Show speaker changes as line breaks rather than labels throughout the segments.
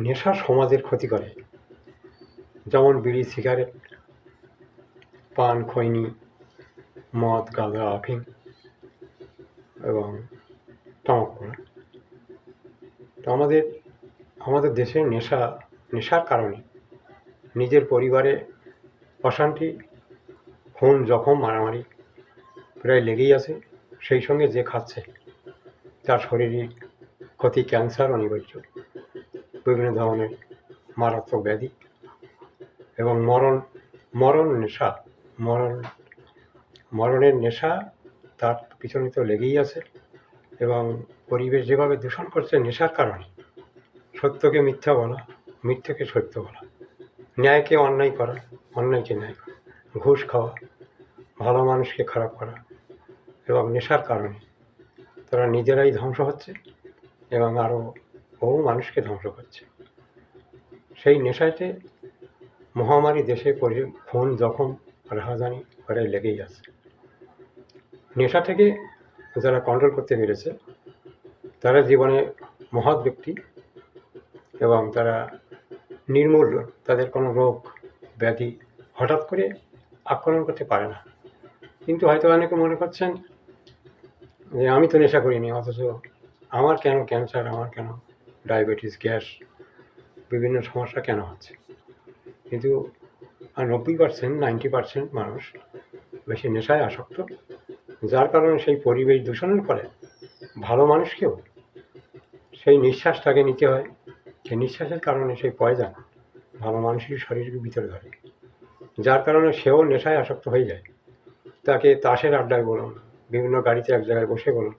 নেশা সমাজের ক্ষতি করে, যেমন বিড়ি, সিগারেট, পান, খৈনি, মদ, গাঁজা, আফিম এবং তামাক পড়া। তো আমাদের দেশে নেশার কারণে নিজের পরিবারে অশান্তি, খুন, জখম, মারামারি প্রায় লেগেই আছে। সেই সঙ্গে যে খাচ্ছে তার শারীরিক ক্ষতি, ক্যান্সার অনিবার্য, বিভিন্ন ধরনের মারাত্মক ব্যাধি এবং মরণের নেশা তার পিছনে তো লেগেই আছে। এবং পরিবেশ যেভাবে দূষণ করছে নেশার কারণে, সত্যকে মিথ্যা বলা, মিথ্যাকে সত্য বলা, ন্যায়কে অন্যায় করা, অন্যায়কে ন্যায় করা, ঘুষ খাওয়া, ভালো মানুষকে খারাপ করা, এবং নেশার কারণে তারা নিজেরাই ধ্বংস হচ্ছে এবং আরও বহু মানুষকে ধ্বংস করছে। সেই নেশাতে মহামারী দেশে খুন, জখম, রাহাজানি করে লেগেই আছে। নেশা থেকে যারা কন্ট্রোল করতে পেরেছে তারা জীবনে মহৎ ব্যক্তি এবং তারা নির্মূল, তাদের কোনো রোগ ব্যাধি হঠাৎ করে আক্রমণ করতে পারে না। কিন্তু হয়তো অনেকে মনে করছেন যে আমি তো নেশা করিনি, অথচ আমার কেন ক্যান্সার, আমার কেন ডায়াবেটিস, গ্যাস, বিভিন্ন সমস্যা কেন হচ্ছে। কিন্তু 90% মানুষ বেশি নেশায় আসক্ত, যার কারণে সেই পরিবেশ দূষণের ফলে ভালো মানুষকেও সেই নিঃশ্বাসটাকে নিতে হয়। সেই নিঃশ্বাসের কারণে সেই পয়জন ভালো মানুষের শরীরের ভিতরে ধরে, যার কারণে সেও নেশায় আসক্ত হয়ে যায়। তাকে তাসের আড্ডায় বলুন, বিভিন্ন গাড়িতে এক জায়গায় বসে বলুন,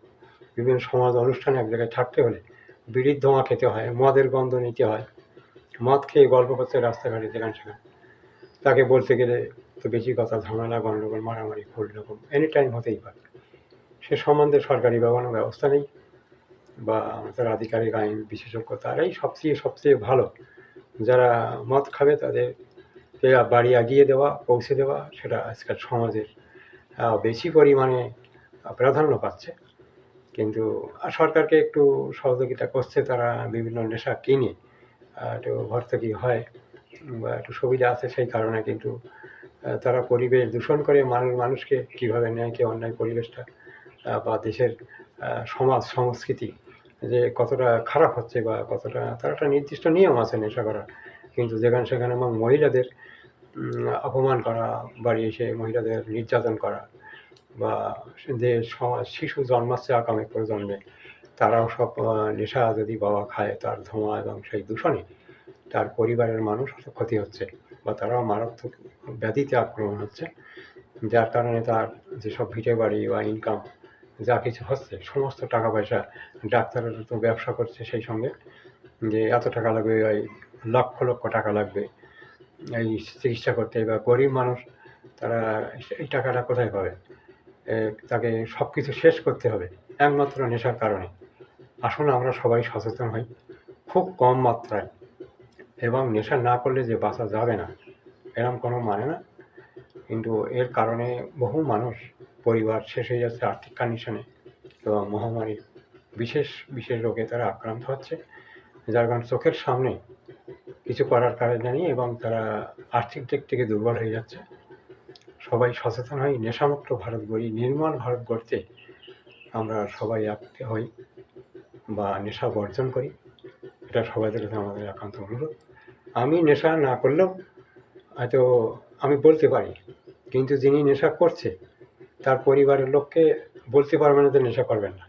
বিভিন্ন সমাজ অনুষ্ঠানে এক জায়গায় থাকতে হলে বিড়ির ধোঁয়া খেতে হয়, মদের গন্ধ নিতে হয়, মদ খেয়ে গল্প করতে রাস্তাঘাটে যেখানে সেখানে। তাকে বলতে গেলে তো বেশি কথা, ঝামেলা, গণ্ডগোল, মারামারি, ভুল রকম এনি টাইম হতেই পারে। সে সম্বন্ধে সরকারি কোনো ব্যবস্থা নেই, বা আমাদের আধিকারিক আইন বিশেষজ্ঞ তারাই সবচেয়ে ভালো। যারা মদ খাবে তাদেরকে বাড়ি আগিয়ে দেওয়া, পৌঁছে দেওয়া, সেটা আজকাল সমাজের বেশি পরিমাণে প্রাধান্য পাচ্ছে। কিন্তু সরকারকে একটু সহযোগিতা করছে, তারা বিভিন্ন নেশা কিনে একটু ভর্তুকি হয় বা একটু সুবিধা আছে, সেই কারণে কিন্তু তারা পরিবেশ দূষণ করে মানুষকে কীভাবে ন্যায়কে অন্যায় পরিবেশটা বা দেশের সমাজ সংস্কৃতি যে কতটা খারাপ হচ্ছে বা কতটা, তার একটা নির্দিষ্ট নিয়ম আছে নেশা করার। কিন্তু যেখানে সেখানে এবং মহিলাদের অপমান করা, বাড়ি এসে মহিলাদের নির্যাতন করা, বা যে শিশু জন্মাচ্ছে আগামী প্রজন্মে, তারাও সব নেশা যদি বাবা খায়, তার ধোঁয়া এবং সেই দূষণে তার পরিবারের মানুষ ক্ষতি হচ্ছে বা তারাও মারাত্মক ব্যাধিতে আক্রমণ হচ্ছে, যার কারণে তার যেসব ভিটে বাড়ি বা ইনকাম যা কিছু হচ্ছে, সমস্ত টাকা পয়সা, ডাক্তারেরা তো ব্যবসা করছে সেই সঙ্গে, যে এত টাকা লাগবে, ওই লক্ষ লক্ষ টাকা লাগবে এই চিকিৎসা করতে, বা গরিব মানুষ তারা এই টাকাটা কোথায় পাবে? তাকে সব কিছু শেষ করতে হবে একমাত্র নেশার কারণে। আসলে আমরা সবাই সচেতন হই খুব কম মাত্রায়, এবং নেশা না করলে যে বাঁচা যাবে না এরকম কোনো মানে না। কিন্তু এর কারণে বহু মানুষ, পরিবার শেষ হয়ে যাচ্ছে আর্থিক কন্ডিশনে, এবং মহামারী বিশেষ রোগে তারা আক্রান্ত হচ্ছে, যার কারণে চোখের সামনে কিছু করার কারণ নেই এবং তারা আর্থিক দিক থেকে দুর্বল হয়ে যাচ্ছে। সবাই সচেতন হই, নেশামুক্ত ভারত গড়ি, নির্মল ভারত গড়তে আমরা সবাই এক হই বা নেশা বর্জন করি, এটা সবাইদের কাছে আমাদের একান্ত অনুরোধ। আমি নেশা না করলেও হয়তো আমি বলতে পারি, কিন্তু যিনি নেশা করছে তার পরিবারের লোককে বলতে পারবে না যে নেশা করবেন না।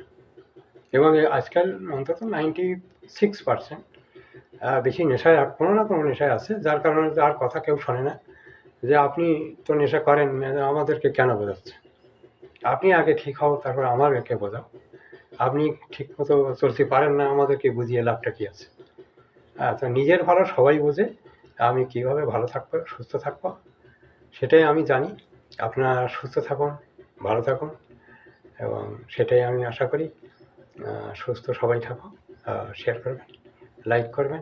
এবং আজকাল অন্তত 96% বেশি নেশায়, কোনো না কোনো নেশায় আছে, যার কারণে তার কথা কেউ শোনে না। যে আপনি তো নেশা করেন, আমাদেরকে কেন বোঝাচ্ছে? আপনি আগে ঠিক হও, তারপর আমাদেরকে বোঝাও। আপনি ঠিক মতো চলতে পারেন না, আমাদেরকে বুঝিয়ে লাভটা কী আছে? তো নিজের ভালো সবাই বোঝে, আমি কীভাবে ভালো থাকবো, সুস্থ থাকবো সেটাই আমি জানি। আপনারা সুস্থ থাকুন, ভালো থাকুন, এবং সেটাই আমি আশা করি। সুস্থ সবাই থাকুন, শেয়ার করবেন, লাইক করবেন,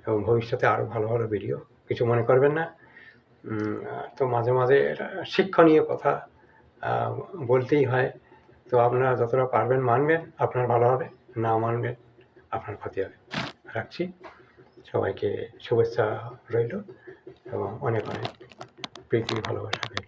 এবং ভবিষ্যতে আরও ভালো ভালো ভিডিও, কিছু মনে করবেন না। তো মাঝে মাঝে শিক্ষণীয় কথা বলতেই হয়। তো আপনারা যতটা পারবেন মানবেন, আপনার ভালো হবে, না মানবেন আপনার ক্ষতি হবে। রাখছি। সবাইকে শুভেচ্ছা রইল এবং অনেক অনেক প্রীতি ভালোবাসা।